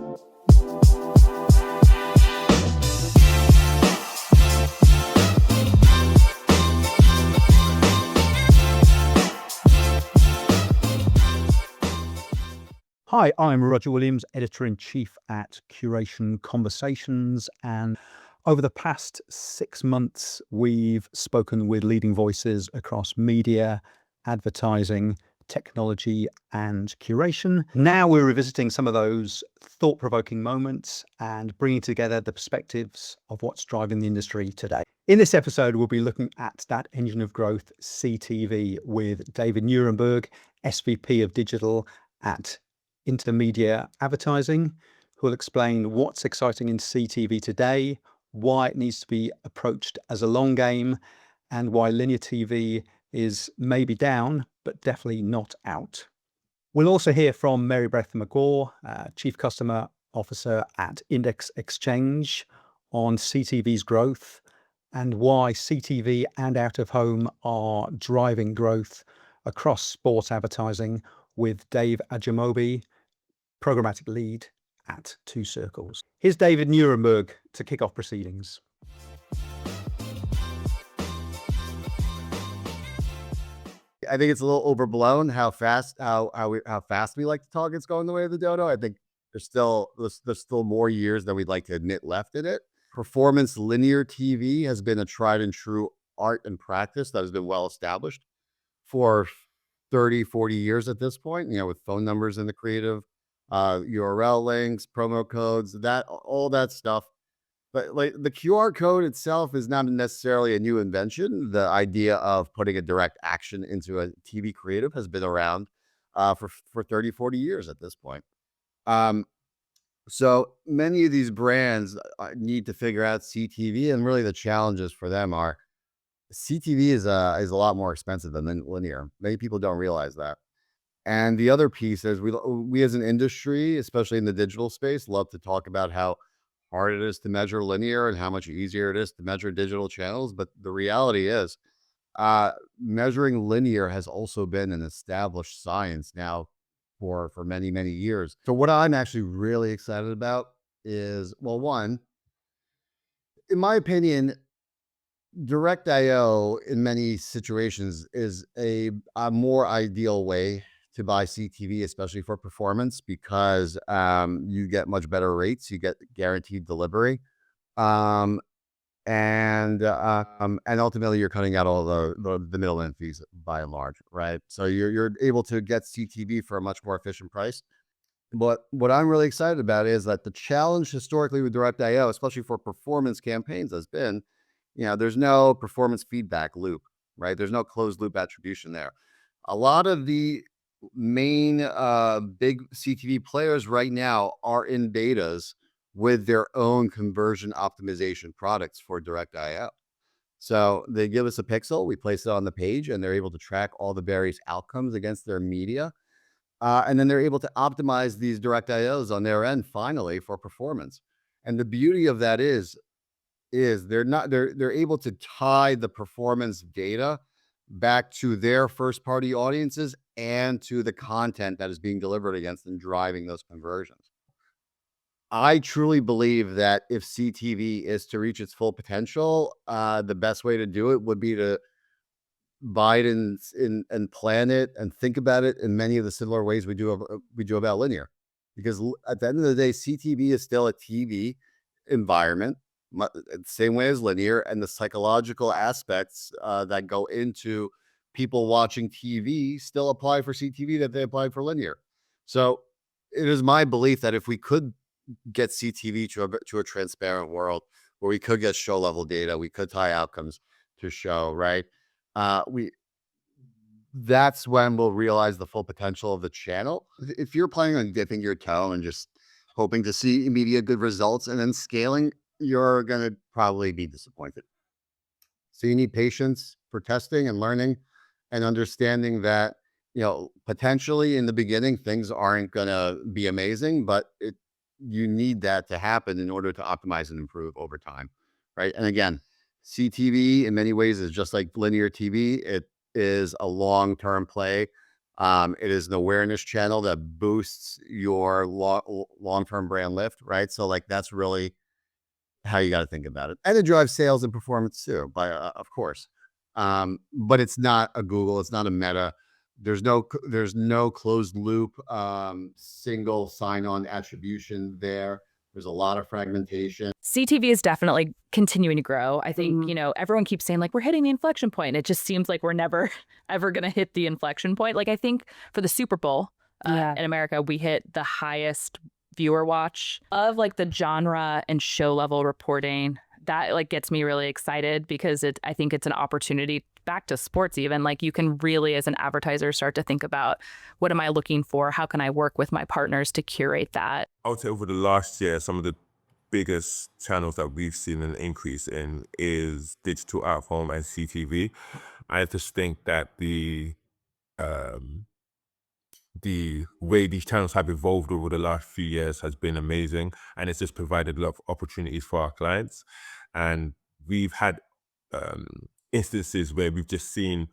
Hi, I'm Roger Williams, Editor-in-Chief at Curation Conversations, and over the past 6 months, we've spoken with leading voices across media, advertising, technology, and curation. Now we're revisiting some of those thought-provoking moments and bringing together the perspectives of what's driving the industry today. In this episode, we'll be looking at that engine of growth, CTV, with David Nyuernberg, SVP of Digital at InterMedia Advertising, who will explain what's exciting in CTV today, why it needs to be approached as a long game, and why linear TV is maybe down, but definitely not out. We'll also hear from Marybeth McGaugh, Chief Customer Officer at Index Exchange, on CTV's growth and why CTV and out of home are driving growth across sports advertising, with Dave Ajumobi, Programmatic Lead at Circles. Here's David Nyuernberg to kick off proceedings. I think it's a little overblown how fast we like the targets going the way of the dodo. I think there's still more years than we'd like to admit left in it. Performance linear TV has been a tried and true art and practice that has been well established for 30, 40 years at this point, with phone numbers in the creative, URL links, promo codes, all that stuff. But like the QR code itself is not necessarily a new invention. The idea of putting a direct action into a TV creative has been around for 30, 40 years at this point. So many of these brands need to figure out CTV, and really the challenges for them are CTV is a lot more expensive than linear. Many people don't realize that. And the other piece is we as an industry, especially in the digital space, love to talk about how hard it is to measure linear and how much easier it is to measure digital channels. But the reality is measuring linear has also been an established science now for many, many years. So what I'm actually really excited about is, well, one, in my opinion, direct IO in many situations is a more ideal way to buy CTV, especially for performance, because you get much better rates, you get guaranteed delivery, and ultimately you're cutting out all the middleman fees by and large, right? So you're able to get CTV for a much more efficient price. But what I'm really excited about is that the challenge historically with direct IO, especially for performance campaigns, has been, there's no performance feedback loop, right? There's no closed loop attribution there. A lot of the main big CTV players right now are in betas with their own conversion optimization products for direct IO. So they give us a pixel, we place it on the page, and they're able to track all the various outcomes against their media. And then they're able to optimize these direct IOs on their end finally for performance. And the beauty of that is they're able to tie the performance data back to their first party audiences and to the content that is being delivered against and driving those conversions. I truly believe that if CTV is to reach its full potential, the best way to do it would be to buy it and plan it and think about it in many of the similar ways we do about linear. Because at the end of the day, CTV is still a TV environment, the same way as linear, and the psychological aspects that go into people watching TV still apply for CTV that they apply for linear. So it is my belief that if we could get CTV to a transparent world where we could get show level data, we could tie outcomes to show, right? That's when we'll realize the full potential of the channel. If you're planning on dipping your toe and just hoping to see immediate good results and then scaling, you're going to probably be disappointed. So you need patience for testing and learning and understanding that, potentially in the beginning, things aren't going to be amazing, but you need that to happen in order to optimize and improve over time, right? And again, CTV in many ways is just like linear TV. It is a long-term play It is an awareness channel that boosts your long-term brand lift, right? So like that's really how you got to think about it, and it drives sales and performance too, by of course. But it's not a Google, it's not a Meta. There's no closed loop, single sign-on attribution there. There's a lot of fragmentation. CTV is definitely continuing to grow. I think, everyone keeps saying like we're hitting the inflection point. It just seems like we're never ever going to hit the inflection point. Like I think for the Super Bowl in America, we hit the highest viewer watch of like the genre and show level reporting. That like gets me really excited because I think it's an opportunity back to sports even. Like you can really, as an advertiser, start to think about what am I looking for? How can I work with my partners to curate that? I would say over the last year, some of the biggest channels that we've seen an increase in is digital out of home and CTV. I just think that the way these channels have evolved over the last few years has been amazing, and it's just provided a lot of opportunities for our clients. And we've had instances where we've just seen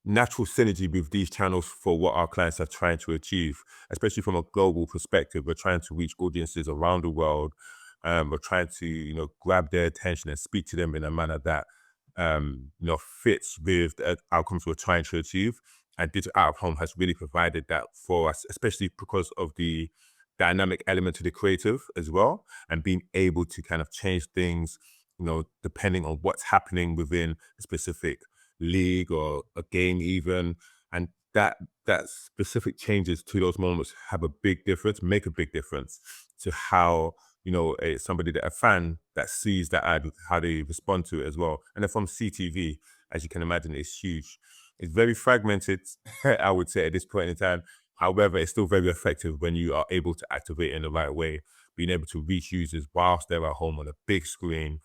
natural synergy with these channels for what our clients are trying to achieve, especially from a global perspective. We're trying to reach audiences around the world. We're trying to, grab their attention and speak to them in a manner that, fits with the outcomes we're trying to achieve. And digital out of home has really provided that for us, especially because of the dynamic element to the creative as well, and being able to kind of change things, depending on what's happening within a specific league or a game even. And that specific changes to those moments have a big difference, make a big difference to how, a fan that sees that ad, how they respond to it as well. And then from CTV, as you can imagine, it's huge. It's very fragmented, I would say, at this point in time. However, it's still very effective when you are able to activate it in the right way, being able to reach users whilst they're at home on a big screen,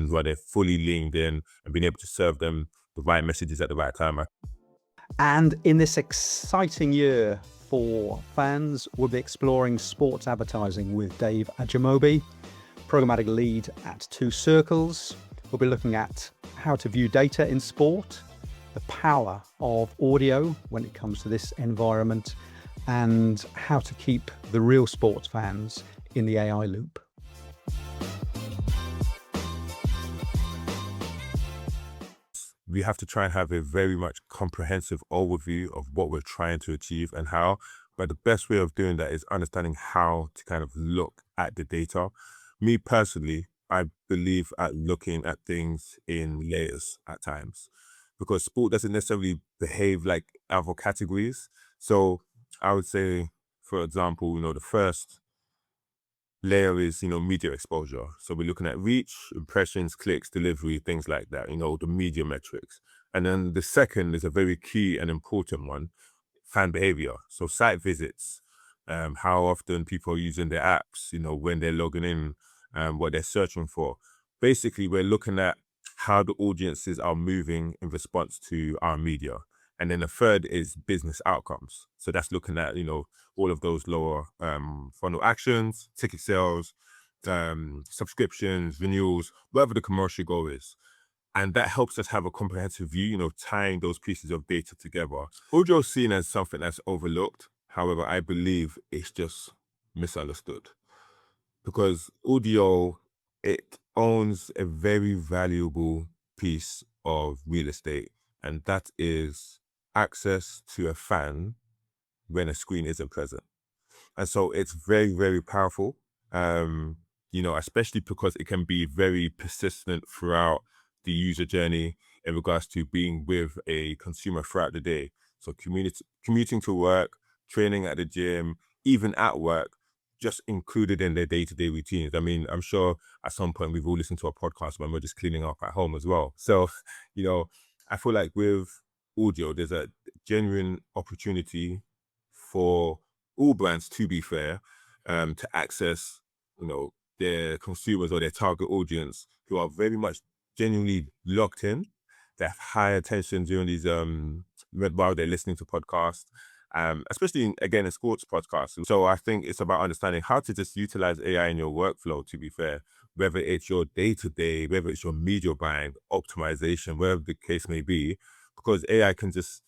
where they're fully leaned in, and being able to serve them the right messages at the right time. And in this exciting year for fans, we'll be exploring sports advertising with Dave Ajumobi, Programmatic Lead at Circles. We'll be looking at how to view data in sport, the power of audio when it comes to this environment, and how to keep the real sports fans in the AI loop. We have to try and have a very much comprehensive overview of what we're trying to achieve and how. But the best way of doing that is understanding how to kind of look at the data. Me personally, I believe at looking at things in layers at times, because sport doesn't necessarily behave like other categories. So I would say, for example, the first layer is, media exposure. So we're looking at reach, impressions, clicks, delivery, things like that, the media metrics. And then the second is a very key and important one, fan behavior. So site visits, how often people are using their apps, when they're logging in, what they're searching for. Basically, we're looking at how the audiences are moving in response to our media. And then the third is business outcomes. So that's looking at, all of those lower funnel actions, ticket sales, subscriptions, renewals, whatever the commercial goal is. And that helps us have a comprehensive view, tying those pieces of data together. Audio is seen as something that's overlooked. However, I believe it's just misunderstood. Because audio, it owns a very valuable piece of real estate, and that is access to a fan when a screen isn't present. And so it's very, very powerful, especially because it can be very persistent throughout the user journey in regards to being with a consumer throughout the day. So commuting to work, training at the gym, even at work, just included in their day-to-day routines. I mean, I'm sure at some point we've all listened to a podcast when we're just cleaning up at home as well. So, I feel like with audio, there's a genuine opportunity for all brands, to be fair, to access, their consumers or their target audience who are very much genuinely locked in. They have high attention during these, while they're listening to podcasts. Especially again in sports podcasts. So I think it's about understanding how to just utilize AI in your workflow, to be fair, whether it's your day-to-day, whether it's your media buying, optimization, whatever the case may be, because AI can just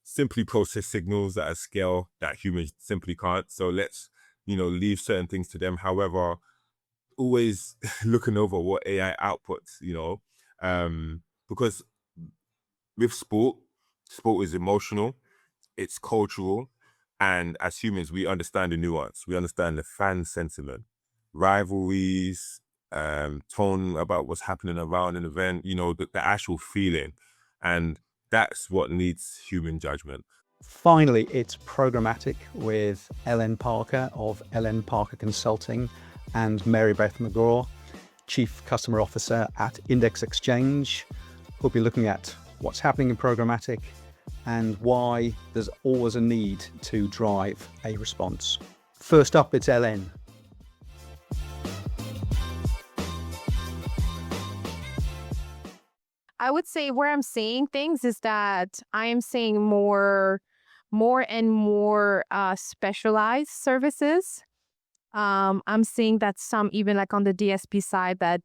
simply process signals at a scale that humans simply can't. So let's, leave certain things to them. However, always looking over what AI outputs, because with sport is emotional, it's cultural, and as humans, we understand the nuance. We understand the fan sentiment, rivalries, tone about what's happening around an event, the actual feeling. And that's what needs human judgment. Finally, it's programmatic with Hélène Parker of Helene Parker Consulting and Marybeth McGaugh, Chief Customer Officer at Index Exchange. We'll be looking at what's happening in programmatic and why there's always a need to drive a response. First up, it's Hélène. I would say where I'm seeing things is that I am seeing more and more specialized services. I'm seeing that some, even like on the DSP side, that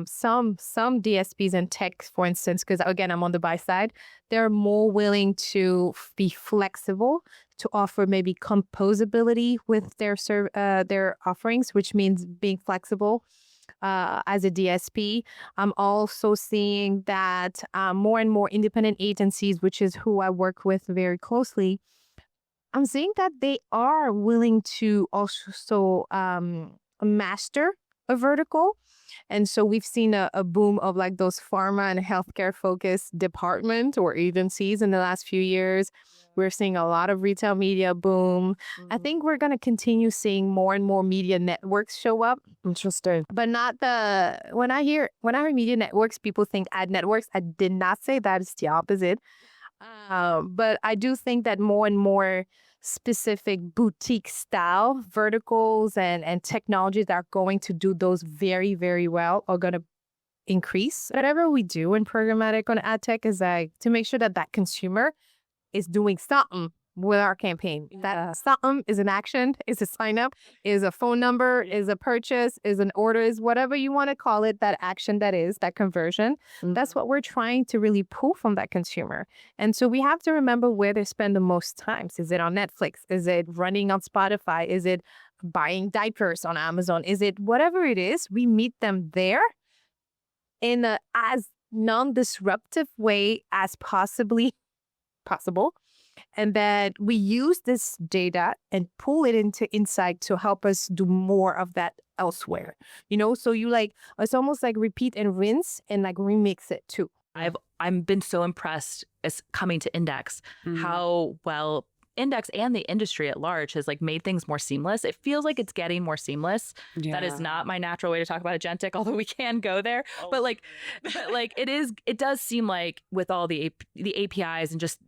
some DSPs and tech, for instance, because again, I'm on the buy side, they're more willing to be flexible to offer maybe composability with their offerings, which means being flexible. As a DSP, I'm also seeing that more and more independent agencies, which is who I work with very closely, I'm seeing that they are willing to also master a vertical. And so we've seen a boom of like those pharma and healthcare focused departments or agencies in the last few years. We're seeing a lot of retail media boom. I think we're going to continue seeing more and more media networks show up. Interesting. But not when I hear media networks, people think ad networks. I did not say that. It's the opposite. But I do think that more and more specific boutique style verticals and technologies that are going to do those very, very well are going to increase. Whatever we do in programmatic on ad tech is like to make sure that that consumer is doing something with our campaign. That something is an action, is a sign up, is a phone number, is a purchase, is an order, is whatever you want to call it, that action that is, that conversion. That's what we're trying to really pull from that consumer. And so we have to remember where they spend the most time. Is it on Netflix? Is it running on Spotify? Is it buying diapers on Amazon? Is it whatever it is? We meet them there in a as non-disruptive way as possible. And that we use this data and pull it into insight to help us do more of that elsewhere. So you it's almost like repeat and rinse and like remix it too. I've been so impressed as coming to Index, how well Index and the industry at large has made things more seamless. It feels like it's getting more seamless. Yeah. That is not my natural way to talk about agentic, although we can go there. But it does seem like with all the APIs and just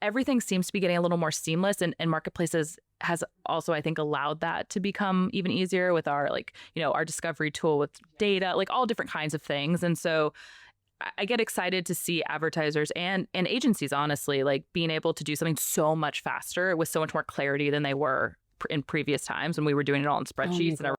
everything seems to be getting a little more seamless, and Marketplaces has also, I think, allowed that to become even easier with our our discovery tool with data, all different kinds of things. And so I get excited to see advertisers and agencies, honestly, being able to do something so much faster with so much more clarity than they were in previous times when we were doing it all in spreadsheets.